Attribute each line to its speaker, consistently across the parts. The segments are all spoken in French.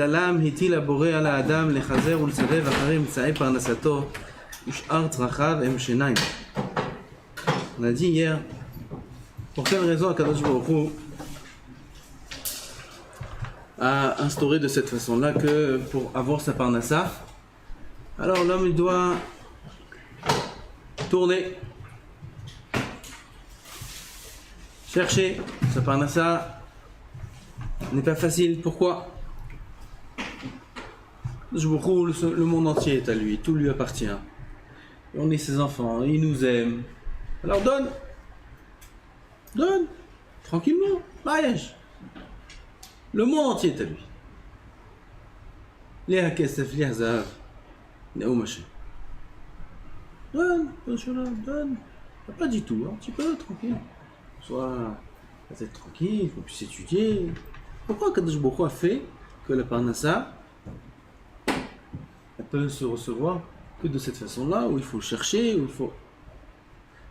Speaker 1: ובגללם הטיל הבורא על האדם לחזר ולסרב אחרי אמצעי פרנסתו ושאר צרכיו הם שיניים. On a dit hier, pour quelle raison Akadosh Baruch Hu a instauré de cette façon-là que pour avoir sa parnassa, alors l'homme il doit tourner, chercher. Sa parnassa n'est pas facile. Pourquoi? Le monde entier est à lui, tout lui appartient. Et on est ses enfants, il nous aime. Alors donne, tranquillement, mariage. Le monde entier est à lui. Léa Kessef, Léa Zahav, Néo Maché. Donne. Pas du tout, un petit peu, tranquille. Sois la tête tranquille, qu'on puisse étudier. Pourquoi Kadosh Baruch Hu a fait que la parnassa elle peut se recevoir que de cette façon-là, où il faut chercher, où il faut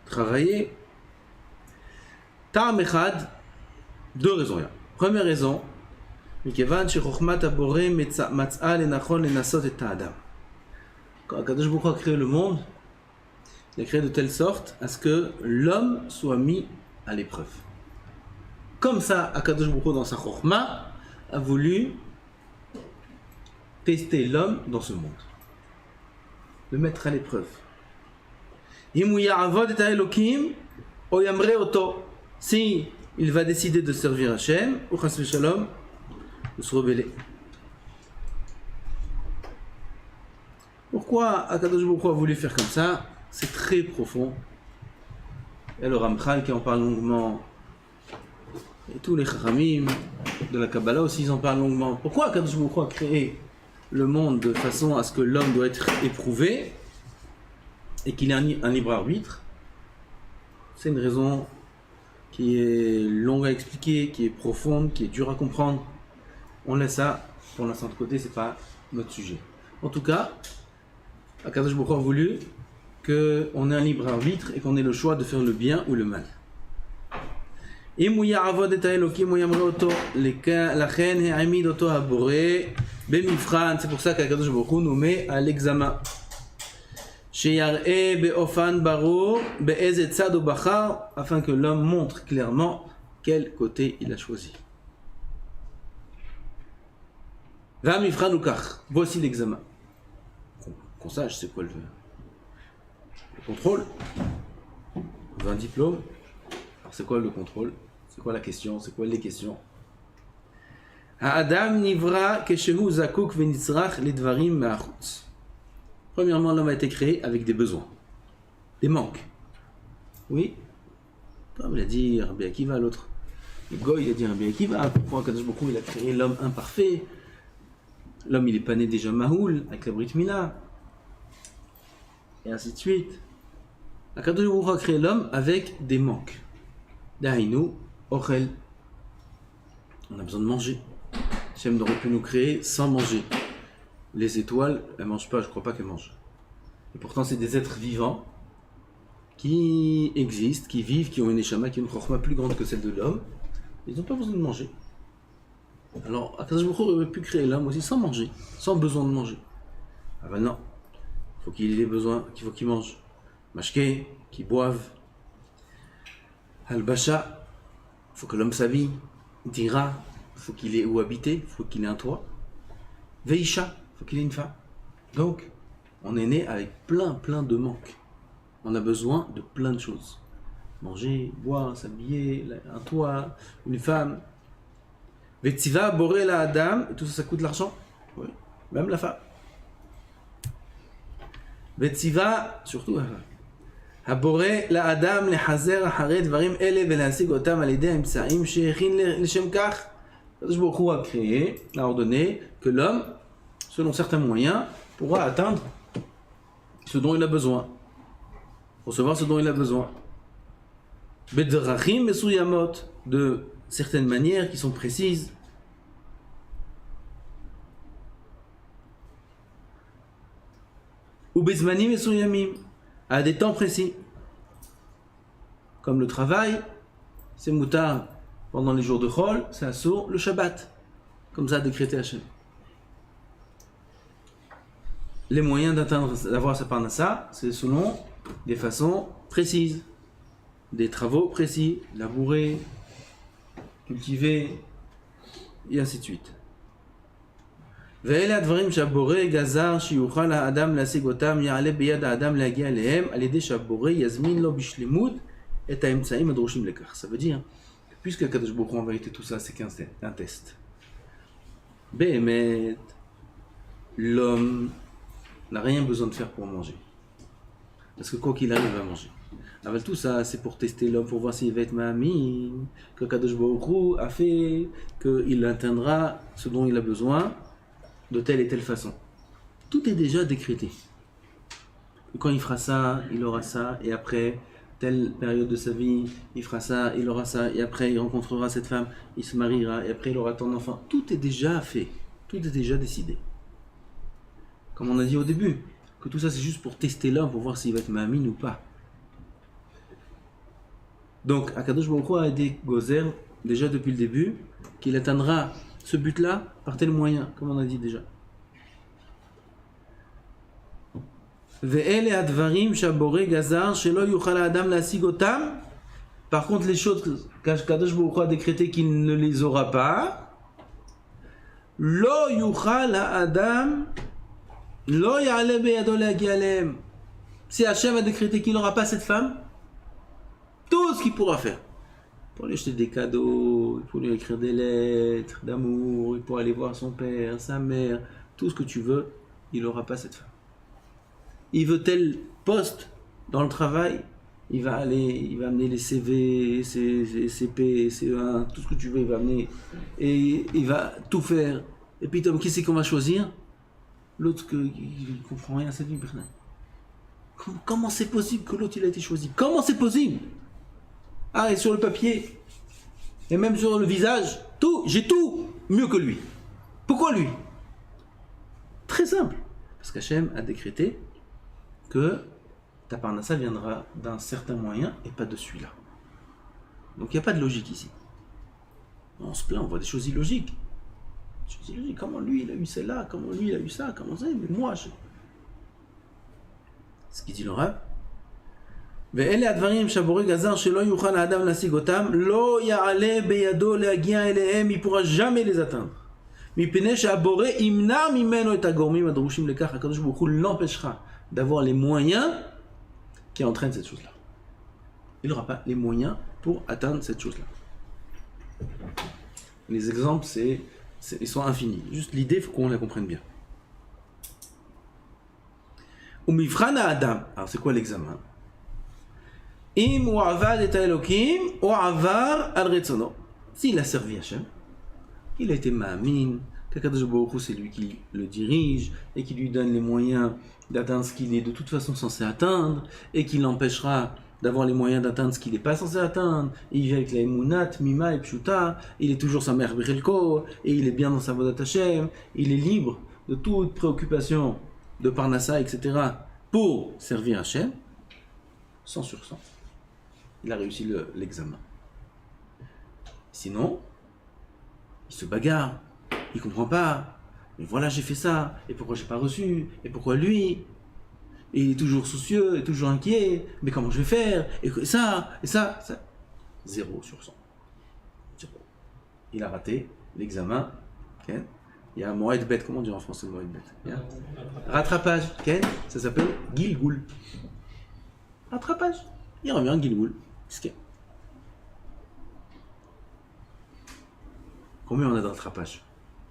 Speaker 1: travailler? Ta'am echad, deux raisons. Première raison, מכיוון שחוכמת הבורא מצאה לנכון לנסות את האדם. Quand Akadosh Baruch Hu a créé le monde, il a créé de telle sorte à ce que l'homme soit mis à l'épreuve. Comme ça, Akadosh Baruch Hu dans sa chokhma a voulu tester l'homme dans ce monde, le mettre à l'épreuve. Si il va décider de servir Hachem, ou chas v'shalom, de se rebeller. Pourquoi Akadosh Baruch Hu a voulu faire comme ça? C'est très profond. Et le Ramchal qui en parle longuement, et tous les Chachamim de la Kabbalah aussi ils en parlent longuement. Pourquoi Akadosh Baruch Hu a créé le monde de façon à ce que l'homme doit être éprouvé et qu'il ait un libre arbitre? C'est une raison qui est longue à expliquer, qui est profonde, qui est dure à comprendre. On laisse ça pour l'instant de côté, c'est pas notre sujet. En tout cas, Akadosh Baruch Hu a voulu qu'on ait un libre arbitre et qu'on ait le choix de faire le bien ou le mal. C'est pour ça qu'Akadosh Baruch Hu nous met à l'examen. Afin que l'homme montre clairement quel côté il a choisi. Voici l'examen. Qu'on sache c'est quoi le contrôle. On veut un diplôme. Alors c'est quoi le contrôle? C'est quoi la question? C'est quoi les questions? Premièrement, l'homme a été créé avec des besoins, des manques. Oui, comme il a dit Rabbi Akiva, l'autre. Le Goy, il a dit Rabbi Akiva, pourquoi Akadosh Baruch Hu il a créé l'homme imparfait? L'homme il est pas né déjà Mahoul, avec la Brit Mila. Et ainsi de suite. Akadosh Baruch Hu a créé l'homme avec des manques. Dahainu, Ochel. On a besoin de manger. Hachem aurait pu nous créer sans manger. Les étoiles, elles ne mangent pas, je ne crois pas qu'elles mangent. Et pourtant, c'est des êtres vivants qui existent, qui vivent, qui ont une neshama, qui ont une chokhma plus grande que celle de l'homme. Ils n'ont pas besoin de manger. Alors, Akadosh Baruch Hu aurait pu créer l'homme aussi sans manger, sans besoin de manger. Ah ben non, il faut qu'il ait besoin, qu'il faut qu'il mange. Mashke, qu'il boive. Al-Basha, il faut que l'homme s'habille. Dira, il faut qu'il ait où habiter, il faut qu'il ait un toit. Veisha, il faut qu'il ait une femme. Donc, on est né avec plein de manques. On a besoin de plein de choses. Manger, boire, s'habiller, un toit, une femme. Vetiva, boré la Adam, et tout ça, ça coûte de l'argent. Oui, même la femme. Vetiva, surtout la femme. הבורא לאדם לחזר אחרי דברים אלה ולהשיג אותם על ידי האמצעים שהכין לשם כך. Akadosh Baruch Hu a créé, a ordonné que l'homme, selon certains moyens, pourra atteindre ce dont il a besoin, recevoir ce dont il a besoin. Bedrachim mesuyamot, de certaines manières qui sont précises. Ou bezmanim mesuyamim, à des temps précis. Comme le travail, c'est moutar pendant les jours de Chol, c'est assour le Shabbat. Comme ça a décrété Hachem. les moyens d'avoir sa parnassa, c'est selon des façons précises, des travaux précis, labourer, cultiver, et ainsi de suite. ואלה הדברים שהבורא גזר שיוכל האדם להשיג אותם, יעלה ביד האדם להגיע אליהם, על ידי שהבורא יזמין לו בשלמות את האמצעים הדרושים לכך. Ça veut dire, puisque Kadosh Baruch Hu, en vérité tout ça c'est qu'un test. Béhémet, l'homme n'a rien besoin de faire pour manger. Parce que quoi qu'il arrive, il va manger. Avec tout ça, c'est pour tester l'homme, pour voir s'il va être ma'amin, que Kadosh Baruch Hu a fait, qu'il atteindra ce dont il a besoin de telle et telle façon. Tout est déjà décrété. Et quand il fera ça, il aura ça, et après, telle période de sa vie, il fera ça, il aura ça, et après il rencontrera cette femme, il se mariera, et après il aura ton enfant. Tout est déjà fait, tout est déjà décidé. Comme on a dit au début, que tout ça c'est juste pour tester l'homme, pour voir s'il va être ma'amin ou pas. Donc, Akadosh Baruch Hu a dit Gozer, déjà depuis le début, qu'il atteindra ce but-là par tel moyen, comme on a dit déjà. Par contre, les choses qu'Akadosh Baruch Hu a décrété qu'il ne les aura pas, Lo yuchal ha'adam lo ya'ale beyado le'agi alehem. Si Hachem a décrété qu'il n'aura pas cette femme, tout ce qu'il pourra faire, pour lui acheter des cadeaux, pour lui écrire des lettres d'amour, pour aller voir son père, sa mère, tout ce que tu veux, il n'aura pas cette femme. Il veut tel poste dans le travail, il va amener les CV, ses CP, CE1, tout ce que tu veux, il va amener, et il va tout faire. Et puis, Tom, qui c'est qu'on va choisir? L'autre, il ne comprend rien à cette vie, Bernard. Comment c'est possible que l'autre il a été choisi? Comment c'est possible? Ah, et sur le papier, et même sur le visage, tout, j'ai tout mieux que lui. Pourquoi lui? Très simple. Parce qu'Hachem a décrété que ta parnassa viendra d'un certain moyen et pas de celui-là. Donc il n'y a pas de logique ici. On se plaint, on voit des choses illogiques. Des choses illogiques. Comment lui il a eu celle-là? Comment lui il a eu ça? Comment ça? Mais moi, ce qu'il dit le Rav. ואלה הדברים שהבורא גזר שלא יוכל האדם להשיג אותם, לא יעלה בידו להגיע אליהם, il pourra jamais les atteindre. מפני שהבורא ימנע ממנו את הגורמים הדרושים לכך, הקדוש ברוך הוא l'empêchera d'avoir les moyens qui entraînent cette chose-là. Il n'aura pas les moyens pour atteindre cette chose-là. Les exemples, ils sont infinis. Juste l'idée, il faut qu'on la comprenne bien. ומבחן האדם, alors c'est quoi l'examen? Im ou avad et Elokim ou avar al retzono. S'il a servi Hachem, il a été ma'amin, qu'Akadosh Baruch Hu c'est lui qui le dirige et qui lui donne les moyens d'atteindre ce qu'il est de toute façon censé atteindre et qui l'empêchera d'avoir les moyens d'atteindre ce qu'il n'est pas censé atteindre. Et il vit avec la emunat, mima et pshuta, il est toujours sa mère Bechelko et il est bien dans sa vodat Hachem, il est libre de toute préoccupation de parnassa, etc. pour servir Hachem, sans sursaut. Il a réussi l'examen. Sinon, il se bagarre, il comprend pas. Mais voilà, j'ai fait ça, et pourquoi j'ai pas reçu, et pourquoi lui? Et il est toujours soucieux, et toujours inquiet. Mais comment je vais faire? Et ça. 0 sur 100. 0. Il a raté l'examen. Okay. Il y a un moed bet, comment on dit en français moed bet? Rattrapage. Okay. Ça s'appelle Gilgoul. Rattrapage. Il revient Gilgoul. Combien on a de rattrapage?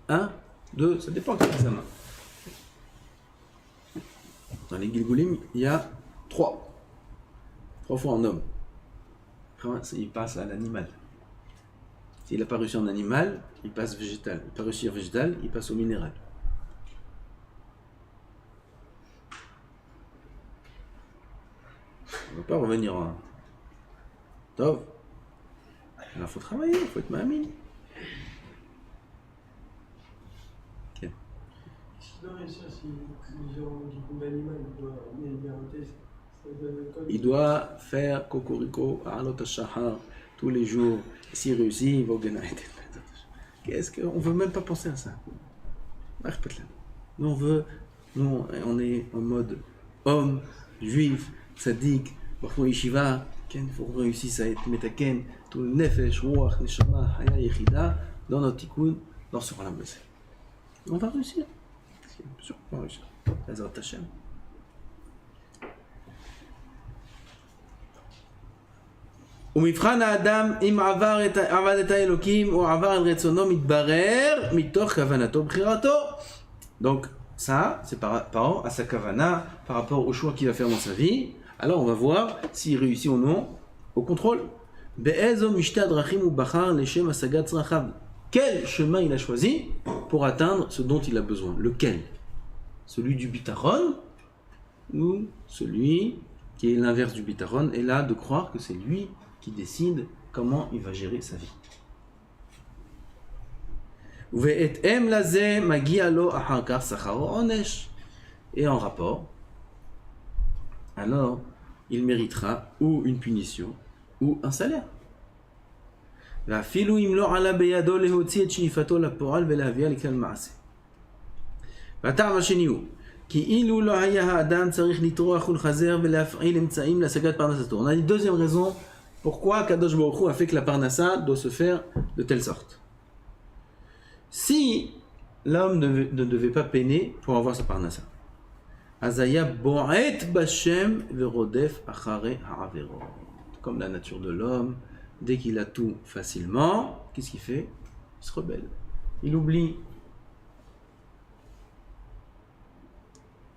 Speaker 1: 1, 2, ça dépend de l'examen. Dans les Gilgoulim, il y a 3. 3 fois en homme. Il passe à l'animal. S'il n'a pas réussi en animal, il passe végétal. Il n'a pas réussi en végétal, il passe au minéral. On ne va pas revenir en... Tov. Il faut travailler, il faut être ma'amin. Ok. Il doit faire cocorico à Alot Shahar tous les jours. S'il réussit, il va au Genaït. Qu'est-ce qu'on ne veut même pas penser à ça. Nous, on veut Nous, on est en mode homme, juif, tzaddik, parfois yeshiva, il faut qu'on réussisse à être metaken, tout le nefesh, ruach, neshama, haya, yechida, dans notre tikkun, dans ce Olam Hazé. On va réussir. Bien sûr, on va réussir. Hazrat Hashem. ומבחן האדם אם עבד את האלוקים או עבר על רצונו מתברר מתוך כוונתו בחירתו. Donc ça, c'est par rapport à sa kavana, par rapport au choix qu'il va faire dans sa vie. Alors on va voir s'il réussit ou non au contrôle. באיזו משתי הדרכים הוא בחר לשם השגת צרכיו. Quel chemin il a choisi pour atteindre ce dont il a besoin? Lequel? Celui du bitaron ou celui qui est l'inverse du bitaron, et là de croire que c'est lui qui décide comment il va gérer sa vie. Et en rapport, alors il méritera ou une punition ou un salaire. ואפילו אם לא עלה בידו להוציא את שאיפתו לפועל ולהביאה לכלל מעשה. והטעם השני הוא כי אילו לא היה האדם צריך לטרוח ולחזר ולהפעיל אמצעים להשגת פרנסתו. On a une deuxième raison pourquoi Kadosh Baruch Hu a fait que la parnassa doit se faire de telle sorte. Si l'homme ne devait pas peiner pour avoir sa parnassa, azaya bo'et bashem verodef achare ha'averot. Comme la nature de l'homme, dès qu'il a tout facilement, qu'est-ce qu'il fait? Il se rebelle. Il oublie.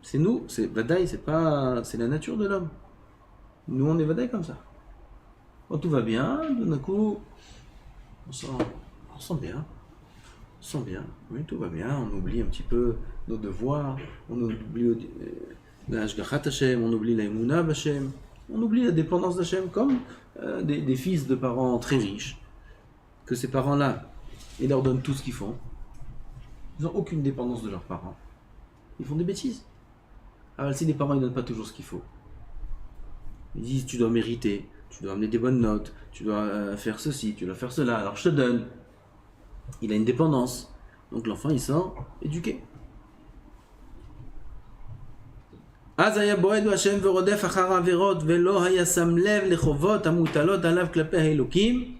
Speaker 1: C'est nous, c'est Vadaï, c'est la nature de l'homme. Nous, on est Vadaï comme ça. Quand tout va bien, d'un coup, on sent bien. On sent bien. Oui, tout va bien. On oublie un petit peu nos devoirs. On oublie la Hashgachat Hashem, on oublie la Emunah Hashem. On oublie la dépendance d'Hachem, comme des fils de parents très riches, que ces parents-là, ils leur donnent tout ce qu'ils font. Ils n'ont aucune dépendance de leurs parents. Ils font des bêtises. Alors si les parents ne donnent pas toujours ce qu'il faut, ils disent tu dois mériter, tu dois amener des bonnes notes, tu dois faire ceci, tu dois faire cela, alors je te donne. Il a une dépendance. Donc l'enfant il sort éduqué. אז היה בועט בהשם ורודף אחר העבירות ולא היה שם לב לחובות המוטלות עליו כלפי האלוקים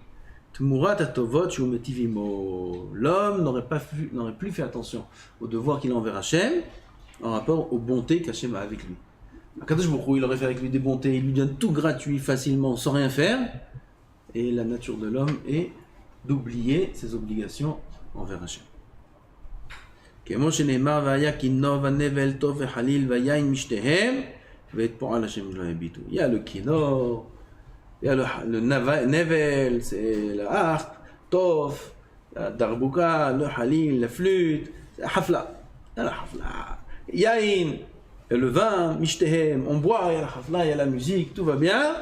Speaker 1: תמורת הטובות שהוא מיטיב עמו. L'homme n'aurait plus fait attention aux devoirs qu'il a envers Hachem en rapport aux bontés qu'Hachem a avec lui. Akadosh Baruch Hu, il aurait fait avec lui des bontés, il lui donne tout gratuit, facilement, sans rien faire, et la nature de l'homme est d'oublier ses obligations envers Hachem. כמו שנאמר והיה כינור ונבל טוב וחליל ויין משתיהם ואת פועל השם לא יביטו. Il y a le kinor, il y a le nevel, c'est la harpe, טוב, la darbouka, le halil, la flûte, c'est la hafla. Il y a la hafla. Yain, le vin, משתיהם, on boit, il y a la hafla, il y a la musique, tout va bien.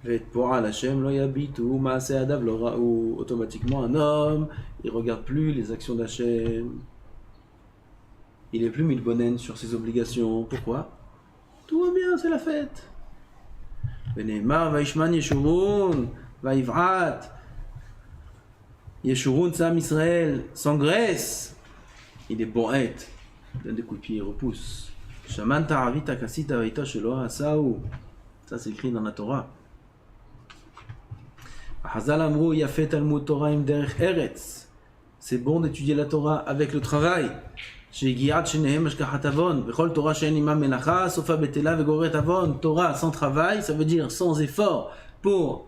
Speaker 1: ואת פועל השם לא יביטו, מעשה ידיו לא ראו. Automatiquement un homme, il ne regarde plus les actions d'Hachem. Il n'est plus milbonen sur ses obligations. Pourquoi? Tout va bien, c'est la fête. Veneemar vaishman yeshurun vaivrat. Yeshurun Sam Israël s'engraisse. Il est boët. Il donne des coups de pied, il repousse. Shaman ta'avita kasita vaita shelo asaou. Ça c'est écrit dans la Torah. Hazal amrou yafet talmud Torah im derech eretz. C'est bon d'étudier la Torah avec le travail. Torah sans travail, ça veut dire sans effort pour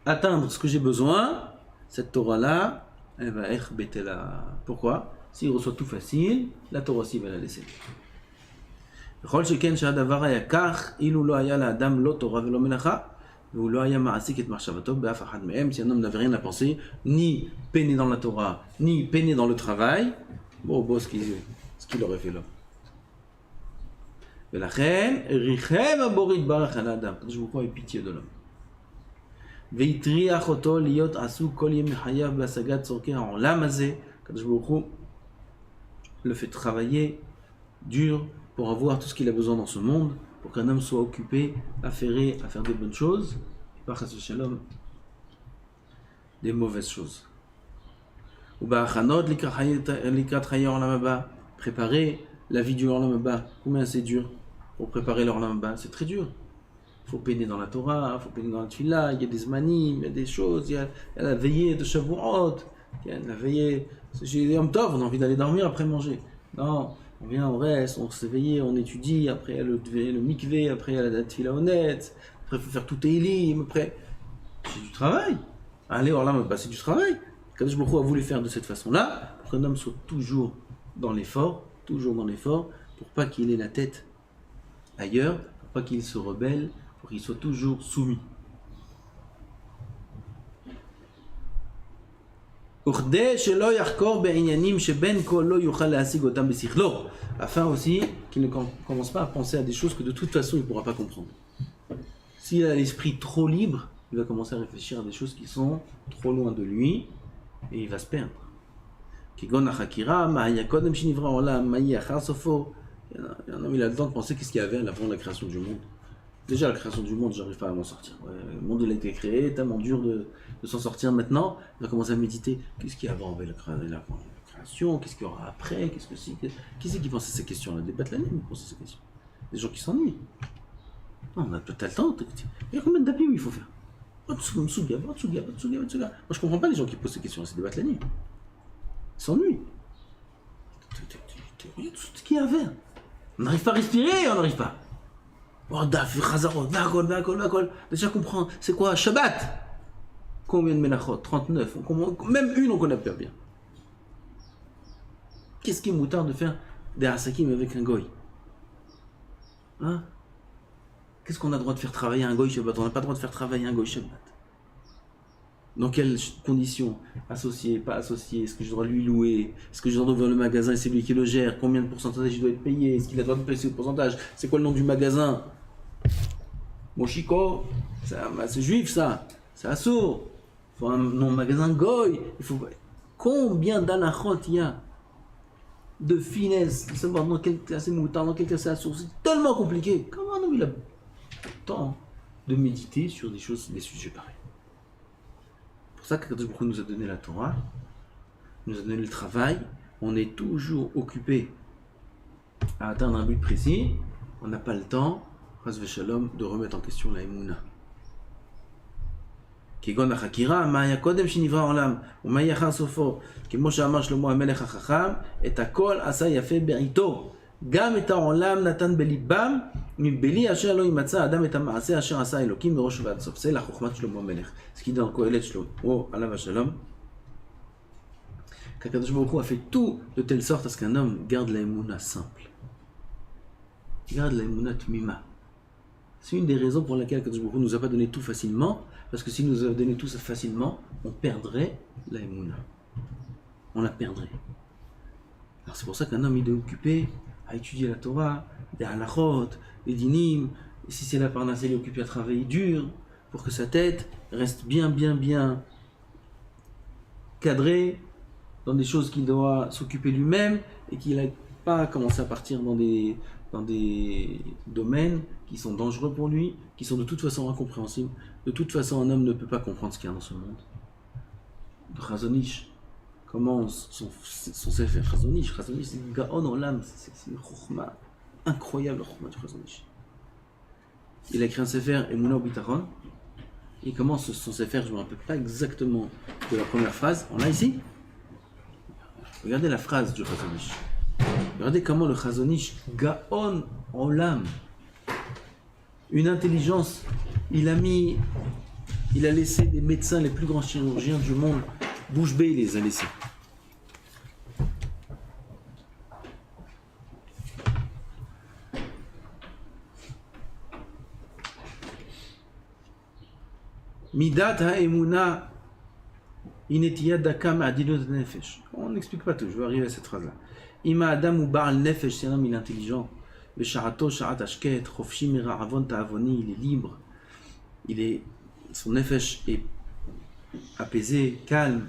Speaker 1: atteindre ce que j'ai besoin. Cette Torah-là, elle va être betela. Pourquoi? S'il reçoit tout facile, la Torah aussi va la laisser. Si un homme n'avait rien à penser, ni peiner dans la Torah, ni peiner dans le travail, bon, ce qu'il aurait fait là. ולכן, ריחם הבור יתברך על האדם. הקדוש ברוך הוא ait pitié de l'homme. והטריח אותו להיות עסוק כל ימי חייו בהשגת צורכי העולם הזה. הקדוש ברוך הוא le fait travailler dur pour avoir tout ce qu'il a besoin dans ce monde, pour qu'un homme soit occupé, affairé à faire des bonnes choses, et pas chas v'shalom, des mauvaises choses. Ou בהכנות לקראת חיי העולם הבא, préparer la vie du Olam Haba, combien c'est dur pour préparer l'Olam Haba, c'est très dur. Il faut peiner dans la Torah, il faut peiner dans la Tfila, il y a des zmanim, il y a des choses, il y a la veillée de Shavuot, il y a la veillée, j'ai Yom Tov, on a envie d'aller dormir après manger. Non, on vient, on reste, on s'éveille, on étudie, après il y a le mikvé, après il y a la Tfila honnête, après il faut faire tout Eilim, après, c'est du travail. Allez, Olam Haba, c'est du travail. Kadosh Baruch Hu a voulu faire de cette façon-là, pour qu'un homme soit toujours dans l'effort, pour pas qu'il ait la tête ailleurs, pour pas qu'il se rebelle, pour qu'il soit toujours soumis. Afin aussi qu'il ne commence pas à penser à des choses que de toute façon il ne pourra pas comprendre. S'il a l'esprit trop libre, il va commencer à réfléchir à des choses qui sont trop loin de lui et il va se perdre. Il y a un homme, il a le temps de penser qu'est-ce qu'il y avait avant la création du monde. Déjà, la création du monde, j'arrive pas à m'en sortir. Le monde, il a été créé, tellement dur de s'en sortir maintenant. Il va commencer à méditer. Qu'est-ce qu'il y a avant la création? Qu'est-ce qu'il y aura après? Qu'est-ce que c'est? Qui c'est qui pense à ces questions-là? Des Batlanés qui pensent à ces questions. Des gens qui s'ennuient. Non, on a peut-être le temps. Il y a combien d'abîmes il faut faire? Moi, je comprends pas les gens qui posent ces questions. C'est des Batlanés. Ils s'ennuient. Regarde tout ce qu'il y a à faire. On n'arrive pas à respirer, on n'arrive pas. Oh, déjà comprendre, c'est quoi Shabbat? Combien de Melachot? 39. Même une, on connaît pas bien. Qu'est-ce qui est moutard de faire des hasakim avec un goy? Hein? Qu'est-ce qu'on a le droit de faire travailler un goy Shabbat? On n'a pas le droit de faire travailler un goy Shabbat. Dans quelles conditions? Associé, pas associé? Est-ce que je dois lui louer? Est-ce que je dois ouvrir le magasin et c'est lui qui le gère? Combien de pourcentage il doit être payé? Est-ce qu'il a le droit de payer ce pourcentage? C'est quoi le nom du magasin? Moshiko, c'est juif ça, c'est assourd. Il faut un nom de magasin goy. Il faut... Combien d'anachot il y a de finesse, de savoir dans quel cas c'est moutarde, dans quel cas c'est assourd? C'est tellement compliqué. Comment il a le temps de méditer sur des choses, des sujets pareils? C'est pour ça que Kadosh Baruch Hu nous a donné la Torah, nous a donné le travail. On est toujours occupé à atteindre un but précis. On n'a pas le temps, Chas v'Shalom, de remettre en question la Emouna. כגון החקירה, מה היה קודם שנברא העולם, ומה יהיה אחר סופו, כמו שאמר שלמה המלך החכם, את הכל עשה יפה בעיתו, גם את העולם נתן בליבם, מבלי אשר לא ימצא אדם את המעשה אשר עשה אלוקים מראש ועד סוף. C'est la חוכמת שלמה המלך. Ce qui dit dans Kohelet Shlomo, עליו השלום, qu'Akadosh Baruch Hu a fait tout de telle sorte à ce qu'un homme garde la Emouna simple. Garde la Emouna tmima. C'est une des raisons pour laquelle Akadosh Baruch Hu nous a pas donné tout facilement, parce que s'il nous avait donné tout ça facilement, on perdrait la Emouna. On la perdrait. Alors c'est pour ça qu'un homme il est occupé à étudier la Torah, des halachot, les dinim, et si c'est la parnasse, il est occupé à travailler dur pour que sa tête reste bien cadrée dans des choses qu'il doit s'occuper lui-même et qu'il n'ait pas commencé à partir dans des domaines qui sont dangereux pour lui, qui sont de toute façon incompréhensibles. De toute façon, un homme ne peut pas comprendre ce qu'il y a dans ce monde. De Chazon Ish, comment son sefer Chazon Ish, c'est Gaon Olam, c'est une chokhma incroyable, la chokhma du Chazon Ish. Il a écrit un sefer Emunah Ubitachon. Il commence son sefer, je ne me rappelle pas exactement de la première phrase. On l'a ici. Regardez la phrase du Chazon Ish. Regardez comment le Chazon Ish, Gaon Olam, une intelligence, il a laissé des médecins, les plus grands chirurgiens du monde, bouche bée, il les a laissés. Midat ha'emuna inetiyad daka ma'adilot nefesh. On n'explique pas tout, je vais arriver à cette phrase-là. Ima adam ou ba'al nefesh, c'est un homme, il est intelligent. Le sharato sharat ashket, chofshi mira'avon ta'avoni, il est libre. Son nefesh est apaisé, calme.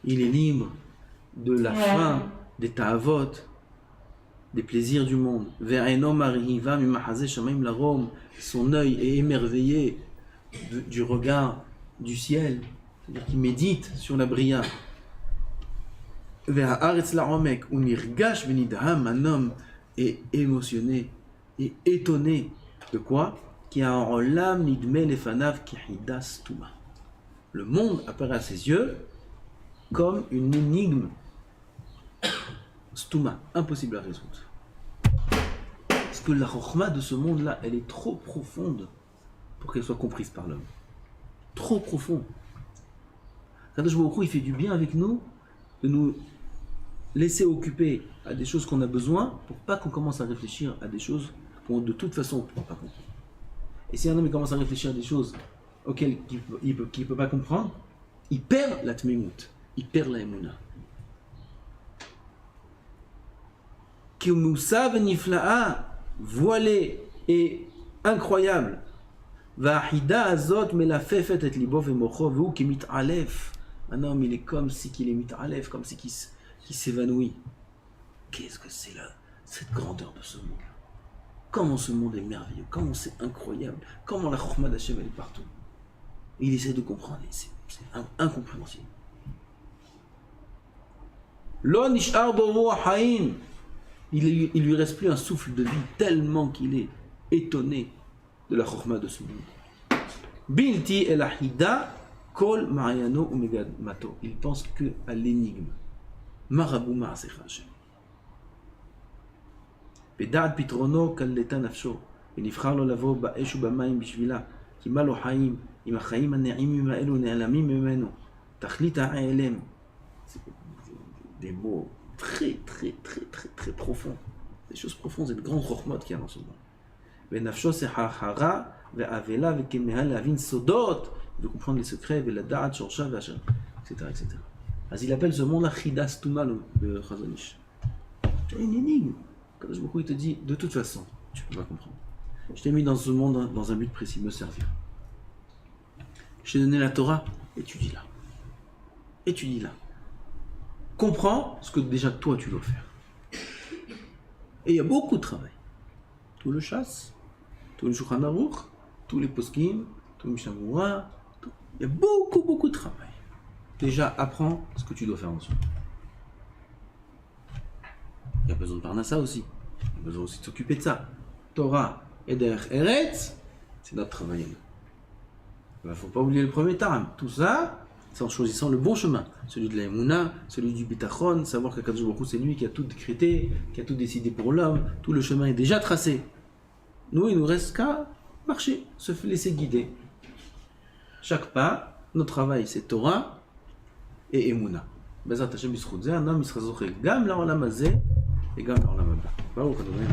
Speaker 1: Il est libre de la faim, des ta'avot, des plaisirs du monde. Ve'enom arihiva mimahazeh shamayim larom, son œil est émerveillé du regard du ciel, c'est-à-dire qu'il médite sur la bria. Ve'haaretz la'omek, unirgash benidham, un homme et émotionné et étonné de quoi? Qui a en l'âme nidme lefanav kihidas tuma. Le monde apparaît à ses yeux comme une énigme stuma, impossible à résoudre. Parce que la chokhma de ce monde-là, elle est trop profonde pour qu'elle soit comprise par l'homme. Trop profonde. Kadosh Baruch Hu, il fait du bien avec nous, de nous laisser occuper à des choses qu'on a besoin, pour pas qu'on commence à réfléchir à des choses qu'on de toute façon on ne pourra pas comprendre. Et si un homme commence à réfléchir à des choses auxquelles il ne peut pas comprendre, il perd la tmimout, il perd la emuna. Kimusa venifla'a, voilé et incroyable. Vahida azot melafefet et libov et mocho vu qui mit alef. Un homme, il est comme si qu'il est mit alef, comme si qu'il s'évanouit. Qu'est-ce que c'est là, cette grandeur de ce monde? Comment ce monde est merveilleux, comment c'est incroyable, comment la chokhma d'Hachem elle est partout. Et il essaie de comprendre, c'est incompréhensible. Lo nish'ar bo ruach haim. Il lui reste plus un souffle de vie tellement qu'il est étonné de la chokhma de ce monde. Bilti el ahida kol ma'ayano ou megamato. Il pense que à l'énigme. Marabou ma'asecha Hashem. בדעת פתרונו קלטה נפשו, ונבחר לו לבוא באש ובמים בשבילה, כי מה לו חיים, אם החיים הנעימים האלו נעלמים ממנו, תכלית ההיעלם. C'est des mots très profonds, des choses profondes et de grandes chokhmot qu'il y a dans ce monde. ונפשו סחרחרה ואבלה וכמהה להבין סודות, de comprendre les secrets, ולדעת שורשה והשם, etc. etc. אז il appelle ce monde-là חידס תומה de Chazon Ish. C'est une énigme. Kadosh Baruch Hu, il te dit, de toute façon, tu ne peux pas comprendre. Je t'ai mis dans ce monde dans un but précis, me servir. Je t'ai donné la Torah, étudie-la. Étudie-la. Comprends ce que déjà toi tu dois faire. Et il y a beaucoup de travail. Tout le chasse, tout le Shulchan Aruch, tous les poskim, tout le Mishnah Berurah, il y a beaucoup de travail. Déjà, apprends ce que tu dois faire ensuite. Il y a besoin de Parnassa aussi. Il y a besoin aussi de s'occuper de ça. Torah et Derech Eretz, c'est notre travail. Il ne faut pas oublier le premier terme. Tout ça, c'est en choisissant le bon chemin. Celui de la Emouna, celui du Bitachon, savoir qu'Akadosh Baruch Hu, c'est lui qui a tout décrété, qui a tout décidé pour l'homme. Tout le chemin est déjà tracé. Nous, il ne nous reste qu'à marcher, se laisser guider. Chaque pas, notre travail, c'est Torah et Emouna. Bezrat Hashem Yisrout, un homme, il sera zoché gam la olam hazeh, et gam la olam haba. Baruch Adonai.